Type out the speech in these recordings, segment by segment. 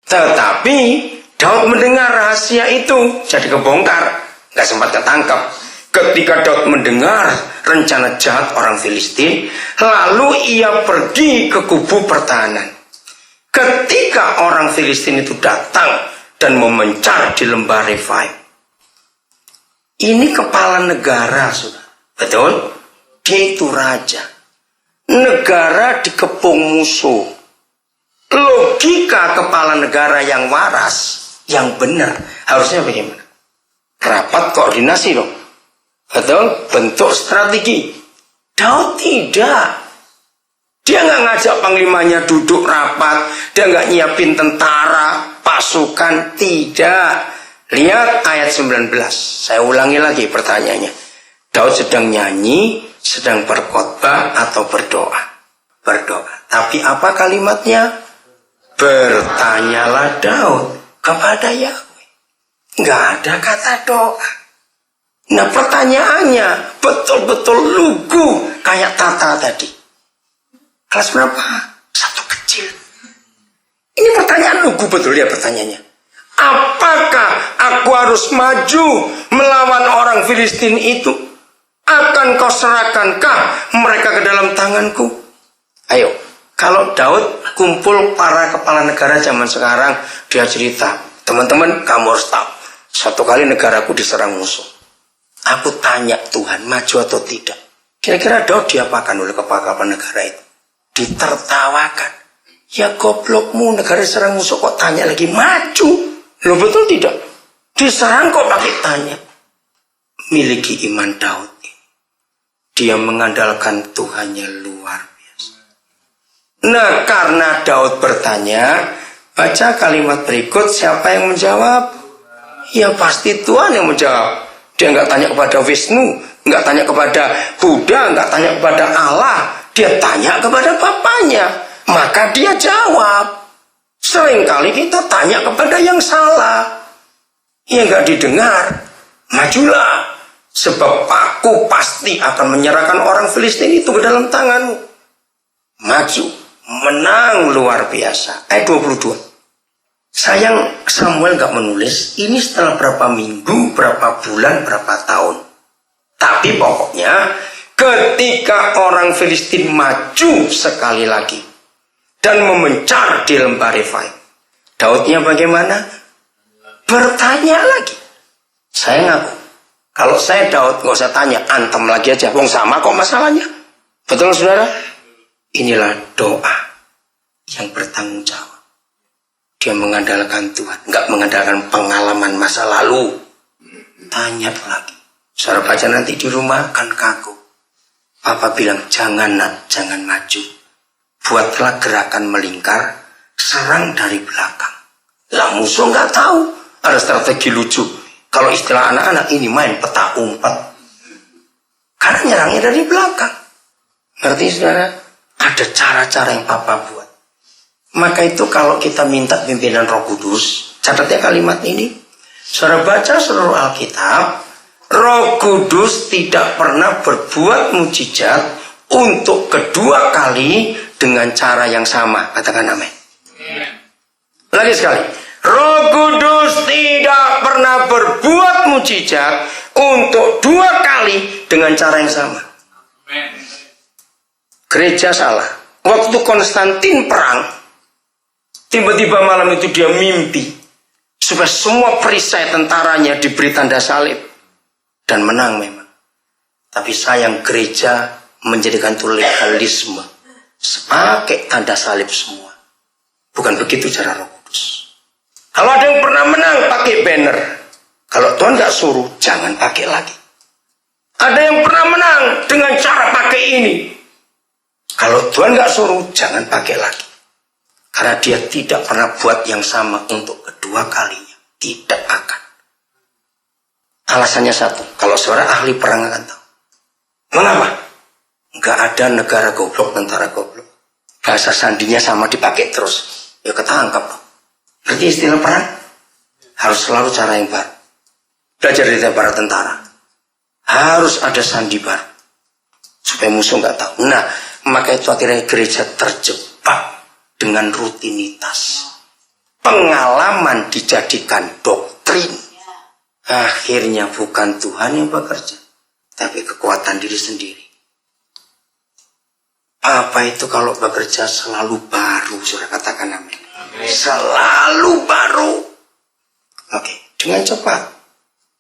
Tetapi Daud mendengar rahasia itu, jadi kebongkar, nggak sempat ketangkap. Ketika Daud mendengar rencana jahat orang Filistin, lalu ia pergi ke kubu pertahanan. Ketika orang Filistin itu datang dan memencar di lembah Refaim, ini kepala negara, sudah betul? Dia itu raja. Negara dikepung musuh. Logika kepala negara yang waras, yang benar, harusnya bagaimana? Rapat koordinasi dong. Betul? Bentuk strategi. Daud tidak. Dia nggak ngajak panglimanya duduk rapat. Dia nggak nyiapin tentara, pasukan. Tidak. Lihat ayat 19. Saya ulangi lagi pertanyaannya. Daud sedang nyanyi, sedang berkhotbah atau berdoa? Berdoa. Tapi apa kalimatnya? Bertanyalah Daud kepada Yahweh. Nggak ada kata doa. Nah pertanyaannya betul-betul lugu kayak Tata tadi. Kelas berapa? 1 kecil. Ini pertanyaan lugu betul ya pertanyaannya. Apakah aku harus maju melawan orang Filistin itu? Akan kau serahkankah mereka ke dalam tanganku? Ayo, kalau Daud kumpul para kepala negara zaman sekarang, dia cerita, teman-teman kamu harus tahu, satu kali negaraku diserang musuh. Aku tanya Tuhan, maju atau tidak? Kira-kira Daud diapakan oleh kepala negara itu? Ditertawakan. Ya goblokmu, negara diserang musuh kok tanya lagi, maju? Loh betul tidak? Diserang kok pakai tanya? Miliki iman Daud. Dia mengandalkan Tuhannya luar biasa. Nah karena Daud bertanya, baca kalimat berikut, siapa yang menjawab? Ya pasti Tuhan yang menjawab. Dia nggak tanya kepada Wisnu, nggak tanya kepada Buddha, nggak tanya kepada Allah. Dia tanya kepada Bapaknya. Maka dia jawab. Seringkali kita tanya kepada yang salah. Ya nggak didengar. Majulah. Sebab aku pasti akan menyerahkan orang Filistin itu ke dalam tanganmu. Maju. Menang luar biasa. Ayat 22. Sayang Samuel gak menulis. Ini setelah berapa minggu, berapa bulan, berapa tahun. Tapi pokoknya ketika orang Filistin maju sekali lagi dan memencar di lembah Refaim, Daudnya bagaimana? Bertanya lagi. Saya ngaku, kalau saya Daud gak usah tanya, antem lagi aja. Wong sama kok masalahnya. Betul saudara? Inilah doa yang bertanggung jawab. Dia mengandalkan Tuhan, nggak mengandalkan pengalaman masa lalu. Tanya lagi. Saudara baca nanti di rumah kan kaku. Papa bilang jangan nak, jangan maju. Buatlah gerakan melingkar, serang dari belakang. Lah musuh nggak tahu. Ada strategi lucu. Kalau istilah anak-anak ini main peta umpet. Karena nyerangnya dari belakang. Ngerti saudara? Ada cara-cara yang Papa buat. Maka itu kalau kita minta pimpinan Roh Kudus, catatnya kalimat ini. Saudara baca seluruh Alkitab, Roh Kudus tidak pernah berbuat mujizat untuk kedua kali dengan cara yang sama. Katakan amin. Lagi sekali. Roh Kudus tidak pernah berbuat mujizat untuk 2 kali dengan cara yang sama. Gereja salah. Waktu Konstantin perang, tiba-tiba malam itu dia mimpi supaya semua perisai tentaranya diberi tanda salib dan menang memang. Tapi sayang gereja menjadikan itu legalisme, pakai tanda salib semua. Bukan begitu cara Roh Kudus. Kalau ada yang pernah menang pakai banner. Kalau Tuhan nggak suruh, jangan pakai lagi. Ada yang pernah menang dengan cara pakai ini. Kalau Tuhan nggak suruh, jangan pakai lagi. Karena dia tidak pernah buat yang sama untuk kedua kalinya. Tidak akan. Alasannya satu. Kalau saudara ahli perang akan tahu. Mengapa? Nggak ada negara goblok, tentara goblok. Bahasa sandinya sama dipakai terus. Ya ketangkap. Berarti istilah perang harus selalu cara yang baru. Belajar dari para tentara. Harus ada sandi baru. Supaya musuh nggak tahu. Nah, maka itu akhirnya gereja terjebak dengan rutinitas. pengalaman dijadikan doktrin. Akhirnya bukan Tuhan yang bekerja, tapi kekuatan diri sendiri. Apa itu kalau bekerja selalu baru? Saudara katakan amin. Selalu baru. Oke, dengan cepat.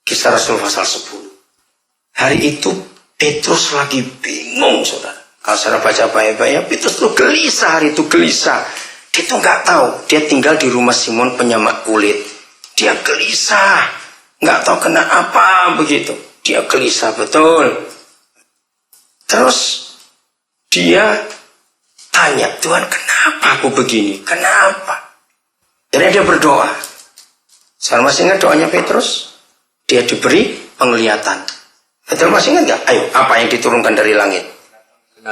Kisah Rasul pasal 10. Hari itu Petrus lagi bingung, saudara. Kalau saudara baca baik-baik, Petrus tuh gelisah, hari itu gelisah. Dia tuh nggak tahu, dia tinggal di rumah Simon penyamak kulit. Dia gelisah, nggak tahu kena apa begitu. Dia gelisah betul. Terus dia tanya, Tuhan kenapa aku begini? Kenapa? Jadi dia berdoa. Saudara masih ingat doanya Petrus? Dia diberi penglihatan. Betul masih ingat nggak? Ayo, apa yang diturunkan dari langit?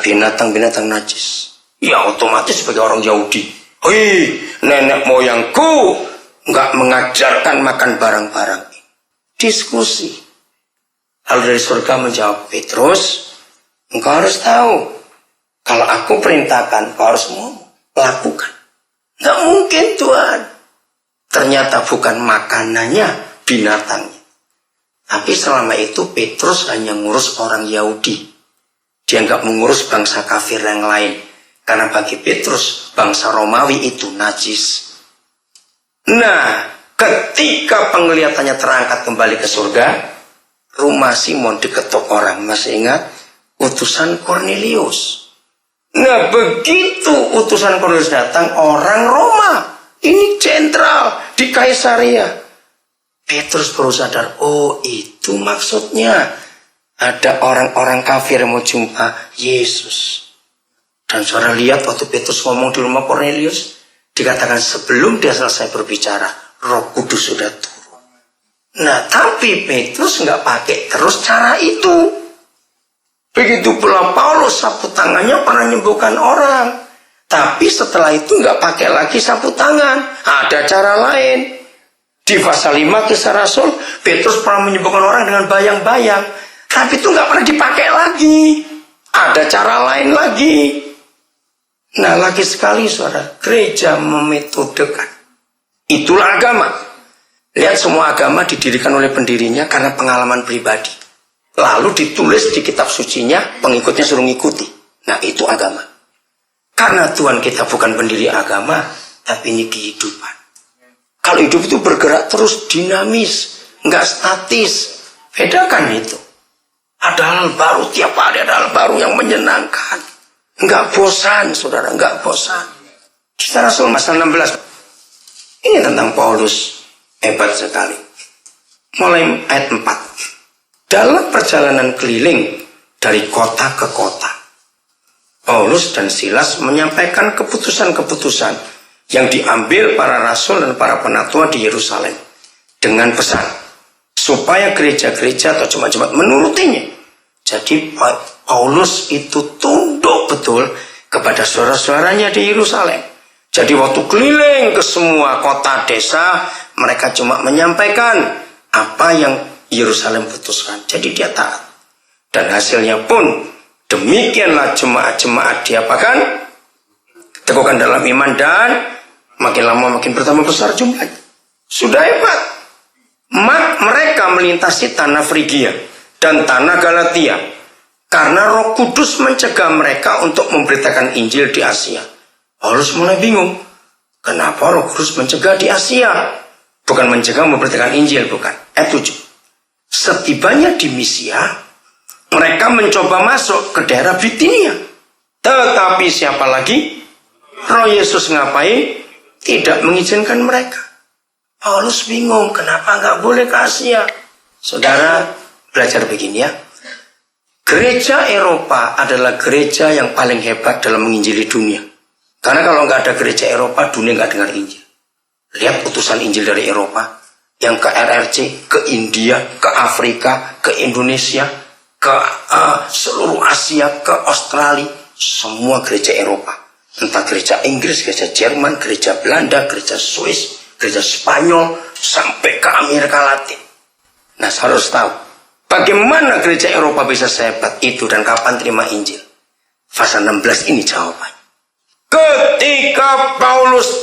Binatang-binatang najis. Ya otomatis sebagai orang Yahudi. Hei, nenek moyangku nggak mengajarkan makan barang-barang ini. Diskusi. Lalu dari surga menjawab, Petrus, engkau harus tahu. Kalau aku perintahkan, kau harus mau lakukan. Nggak mungkin Tuhan. Ternyata bukan makanannya, binatangnya. Tapi selama itu Petrus hanya ngurus orang Yahudi. Dia nggak mengurus bangsa kafir yang lain. Karena bagi Petrus, bangsa Romawi itu najis. Nah, ketika penglihatannya terangkat kembali ke surga, rumah Simon diketuk orang. Masih ingat? Utusan Kornelius. Nah, begitu utusan Kornelius datang, orang Roma. Ini jenderal di Kaisaria. Petrus baru sadar, oh itu maksudnya. Ada orang-orang kafir yang mau jumpa Yesus. Dan saudara lihat waktu Petrus ngomong di rumah Kornelius, dikatakan sebelum dia selesai berbicara, Roh Kudus sudah turun. Nah, tapi Petrus nggak pakai terus cara itu. Begitu pula Paulus, sapu tangannya pernah menyembuhkan orang. Tapi setelah itu nggak pakai lagi sapu tangan. Ada cara lain. Di pasal 5 Kisah Rasul, Petrus pernah menyembuhkan orang dengan bayang-bayang. Tapi itu nggak pernah dipakai lagi. Ada cara lain lagi. Nah, lagi sekali saudara, gereja memetodekan. Itulah agama. Lihat, semua agama didirikan oleh pendirinya karena pengalaman pribadi. Lalu ditulis di kitab sucinya, pengikutnya suruh ngikuti. Nah, itu agama. Karena Tuhan kita bukan pendiri agama, tapi ini kehidupan. Kalau hidup itu bergerak terus, dinamis, nggak statis. Bedakan itu. Ada hal baru, tiap hari ada hal baru yang menyenangkan. Enggak bosan, saudara, enggak bosan. Kisah Rasul pasal 16. Ini tentang Paulus, hebat sekali. Mulai ayat 4. Dalam perjalanan keliling dari kota ke kota, Paulus dan Silas menyampaikan keputusan-keputusan yang diambil para rasul dan para penatua di Yerusalem dengan pesan supaya gereja-gereja atau jemaat-jemaat menurutinya. Jadi Paulus itu tunduk betul kepada saudara-saudaranya di Yerusalem. Jadi waktu keliling ke semua kota desa, mereka cuma menyampaikan apa yang Yerusalem putuskan. Jadi dia taat. Dan hasilnya pun demikianlah jemaat-jemaat diapakan? Teguhkan dalam iman dan makin lama makin bertambah besar jumlahnya. Sudah hebat. Mereka melintasi tanah Frigia dan tanah Galatia. Karena Roh Kudus mencegah mereka untuk memberitakan Injil di Asia. Paulus mulai bingung. Kenapa Roh Kudus mencegah di Asia? Bukan mencegah memberitakan Injil, bukan. Ayat 7. Setibanya di Misia, mereka mencoba masuk ke daerah Bitinia. Tetapi siapa lagi? Roh Yesus ngapain? Tidak mengizinkan mereka. Paulus bingung, kenapa nggak boleh ke Asia? Saudara, belajar begini ya. Gereja Eropa adalah gereja yang paling hebat dalam menginjili dunia. Karena kalau nggak ada gereja Eropa, dunia nggak dengar Injil. Lihat utusan Injil dari Eropa. Yang ke RRC, ke India, ke Afrika, ke Indonesia, ke seluruh Asia, ke Australia. Semua gereja Eropa. Entah gereja Inggris, gereja Jerman, gereja Belanda, gereja Swiss, gereja Spanyol, sampai ke Amerika Latin. Nah, harus tahu. Bagaimana gereja Eropa bisa sehebat itu dan kapan terima Injil? Pasal 16 ini jawabannya. Ketika Paulus